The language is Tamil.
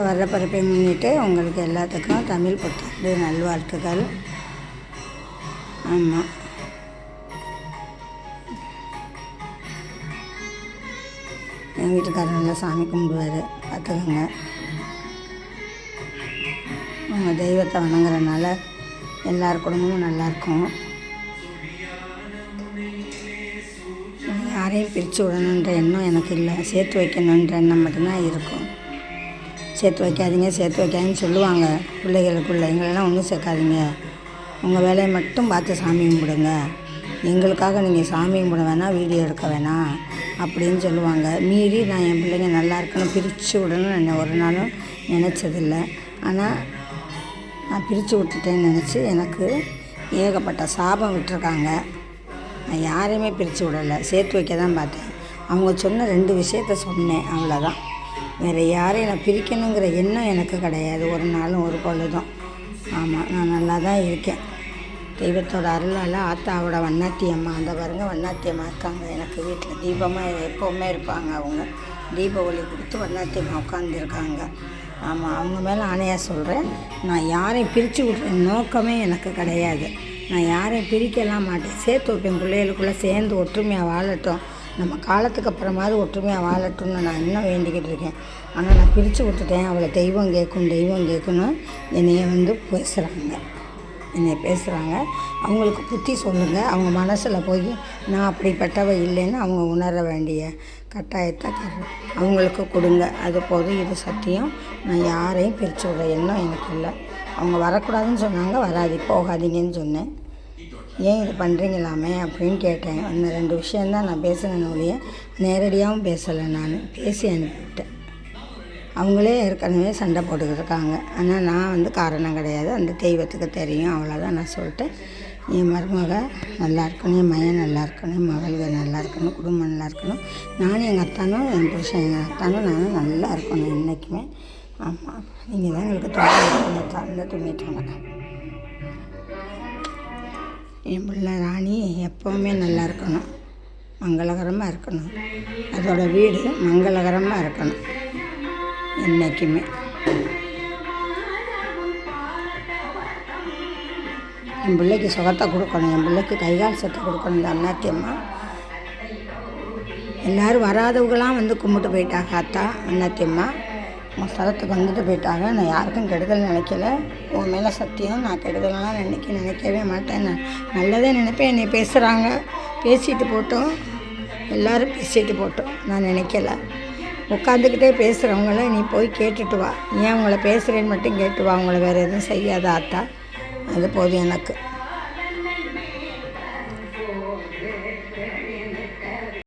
வர்றப்பறப்பை முன்னிட்டு உங்களுக்கு எல்லாத்துக்கும் தமிழ் புத்தாண்டு நல்வாழ்த்துக்கள். ஆமாம், எங்கள் வீட்டுக்காரர் நல்லா சாமி கும்பிடுவார், பார்த்துக்கோங்க. உங்கள் தெய்வத்தை வணங்குறதுனால எல்லார் குடும்பமும் நல்லாயிருக்கும். யாரையும் பிரித்து விடணுன்ற எண்ணம் எனக்கு இல்லை, சேர்த்து வைக்கணுன்ற எண்ணம் மட்டும்தான் இருக்கும். சேர்த்து வைக்காதீங்கன்னு சொல்லுவாங்க பிள்ளைகளுக்குள்ள. எங்களெல்லாம் ஒன்றும் சேர்க்காதீங்க, உங்கள் வேலையை மட்டும் பார்த்து சாமி கும்பிடுங்க, எங்களுக்காக நீங்கள் சாமி கும்பிட வேணாம், வீடியோ எடுக்க வேணாம் அப்படின்னு சொல்லுவாங்க. மீறி நான் என் பிள்ளைங்க நல்லா இருக்கணும், பிரித்து விடணும்னு நான் ஒரு நாளும் நினச்சதில்லை. ஆனால் நான் பிரித்து விட்டுட்டேன்னு நினச்சி எனக்கு ஏகப்பட்ட சாபம் விட்டுருக்காங்க. நான் யாரையுமே பிரித்து விடலை, சேர்த்து வைக்க தான் பார்த்தேன். அவங்க சொன்ன 2 விஷயத்த சொன்னேன், அவ்வளோதான். வேறு யாரையும் நான் பிரிக்கணுங்கிற எண்ணம் எனக்கு கிடையாது, ஒரு நாளும் ஒரு பொழுதும். ஆமாம், நான் நல்லா தான் இருக்கேன். தெய்வத்தோட அருளால் ஆத்தாவோட வண்ணாத்தி அம்மா, அந்த பாருங்க வண்ணாத்தி அம்மா இருக்காங்க எனக்கு வீட்டில். தீபமாக எப்போவுமே இருப்பாங்க. அவங்க தீப ஒளி கொடுத்து வண்ணாத்தி அம்மா உட்காந்துருக்காங்க. ஆமாம், அவங்க மேலே ஆணையாக சொல்கிறேன், நான் யாரையும் பிரித்து விட்ற நோக்கமே எனக்கு கிடையாது. நான் யாரையும் பிரிக்கலாம் மாட்டேன், சேர்த்து வைப்பேன். பிள்ளைகளுக்குள்ளே சேர்ந்து ஒற்றுமையாக வாழட்டும், நம்ம காலத்துக்கு அப்புறமாவது ஒற்றுமையாக வாழட்டும்னு நான் இன்னும் வேண்டிக்கிட்டு இருக்கேன். ஆனால் நான் பிரித்து விட்டுட்டேன். அவளை தெய்வம் கேட்கணும் என்னைய பேசுகிறாங்க. அவங்களுக்கு புத்தி சொல்லுங்கள். அவங்க மனசில் போய் நான் அப்படிப்பட்டவ இல்லைன்னு அவங்க உணர வேண்டிய கட்டாயத்தை அவங்களுக்கு கொடுங்க. அது போதும், இது சத்தியம். நான் யாரையும் பிரித்து விட எண்ணம் எனக்கு இல்லை. அவங்க வரக்கூடாதுன்னு சொன்னாங்க, போகாதீங்கன்னு சொன்னேன். ஏன் இது பண்ணுறீங்களாமே அப்படின்னு கேட்டேன். அந்த 2 விஷயந்தான் நான் பேசினேன் ஒழிய நேரடியாகவும் பேசலை. நான் பேசி அனுப்பிவிட்டேன். அவங்களே ஏற்கனவே சண்டை போட்டுக்கிட்டு இருக்காங்க. ஆனால் நான் காரணம் கிடையாது, அந்த தெய்வத்துக்கு தெரியும், அவ்வளோதான். நான் சொல்லிட்டேன், என் மருமக நல்லா இருக்கணும், என் மகன் நல்லா இருக்கணும், என் மகள்கள் நல்லா இருக்கணும், குடும்பம் நல்லா இருக்கணும், நானும் எங்கள் அத்தானும் என் புருஷன் எங்கள் அத்தானும் நானும் நல்லா இருக்கணும் என்றைக்குமே. ஆமாம், நீங்கள் தான் எங்களுக்கு துணிட்டாங்க. என் பிள்ளை ராணி எப்போவுமே நல்லா இருக்கணும், மங்களகரமாக இருக்கணும், அதோட வீடு மங்களகரமாக இருக்கணும் என்றைக்குமே. என் பிள்ளைக்கு சுகத்தை கொடுக்கணும், என் பிள்ளைக்கு கைகால் சத்தை கொடுக்கணும். இந்த அண்ணாத்தியம்மா எல்லோரும் வராதவங்களாம் கும்பிட்டு போயிட்டாங்க. அத்தா அண்ணாத்தியம்மா உன் ஸ்தலத்துக்கு வந்துட்டு போயிட்டாங்க. நான் யாருக்கும் கெடுதல் நினைக்கல, உன் மேலே சத்தியம், நான் கெடுதலாம் நினைக்கவே மாட்டேன். நான் நல்லதே நினைப்பேன். என்னை பேசிட்டு போட்டோம், எல்லோரும் பேசிட்டு போட்டோம், நான் நினைக்கல. உட்காந்துக்கிட்டே பேசுகிறவங்கள நீ போய் கேட்டுட்டு வா, ஏன் உங்களை பேசுகிறேன்னு மட்டும் கேட்டு வா, உங்களை வேறு எதுவும் செய்யாத ஆத்தா, அது போதும் எனக்கு.